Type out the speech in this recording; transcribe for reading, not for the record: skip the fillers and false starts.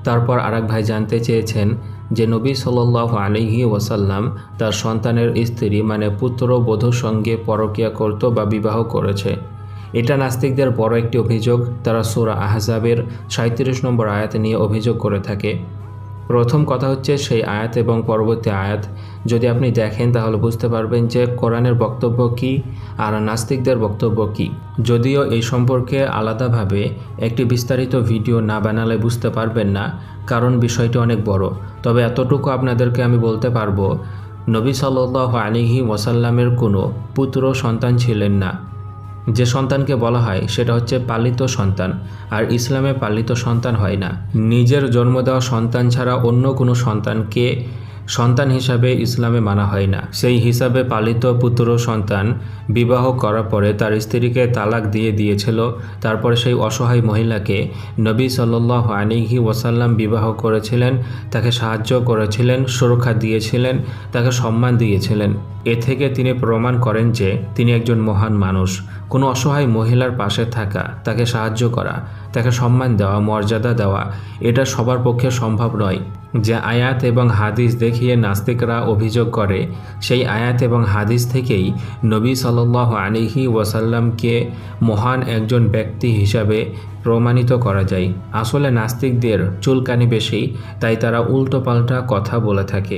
তারপর আরেক ভাই জানতে চেয়েছেন যে নবী সাল্লাল্লাহু আলাইহি ওয়াসাল্লাম তার সন্তানের স্ত্রী মানে পুত্রবধূর সঙ্গে পরকীয়া করত বা বিবাহ করেছে। এটা নাস্তিকদের বড় একটি অভিযোগ। তারা সূরা আহজাবের 37 নম্বর আয়াত নিয়ে অভিযোগ করে থাকে। প্রথম কথা হচ্ছে সেই আয়াত এবং পরবর্তী আয়াত যদি আপনি দেখেন তাহলে বুঝতে পারবেন যে কোরআনের বক্তব্য কী আর নাস্তিকদের বক্তব্য কী। যদিও এই সম্পর্কে আলাদাভাবে একটি বিস্তারিত ভিডিও না বানালে বুঝতে পারবেন না, কারণ বিষয়টি অনেক বড়। তবে এতটুকু আপনাদেরকে আমি বলতে পারবো, নবী সাল্লাল্লাহু আলাইহি ওয়াসাল্লামের কোনো পুত্র সন্তান ছিলেন না। যে সন্তানকে বলা হয় সেটা হচ্ছে পালিত সন্তান, আর ইসলামে পালিত সন্তান হয় না। নিজের জন্ম দেওয়া সন্তান ছাড়া অন্য কোনো সন্তানকে সন্তান হিসাবে ইসলামে মানা হয় না। সেই হিসাবে পালিত পুত্র সন্তান বিবাহ করার পরে তার স্ত্রীকে তালাক দিয়ে দিয়েছিল। তারপরে সেই অসহায় মহিলাকে নবী সাল্লাল্লাহু আলাইহি ওয়াসাল্লাম বিবাহ করেছিলেন, তাকে সাহায্য করেছিলেন, সুরক্ষা দিয়েছিলেন, তাকে সম্মান দিয়েছিলেন। এ থেকে তিনি প্রমাণ করেন যে তিনি একজন মহান মানুষ। কোনো অসহায় মহিলার পাশে থাকা, তাকে সাহায্য করা, তাকে সম্মান দেওয়া, মর্যাদা দেওয়া, এটা সবার পক্ষে সম্ভব নয়। যে আয়াত এবং হাদিস দেখিয়ে নাস্তিকরা অভিযোগ করে, সেই আয়াত এবং হাদিস থেকেই নবী সাল্লাল্লাহু আলাইহি ওয়াসাল্লামকে মহান একজন ব্যক্তি হিসাবে প্রমাণিত করা যায়। আসলে নাস্তিকদের চুলকানি বেশি, তাই তারা উল্টোপাল্টা কথা বলে থাকে।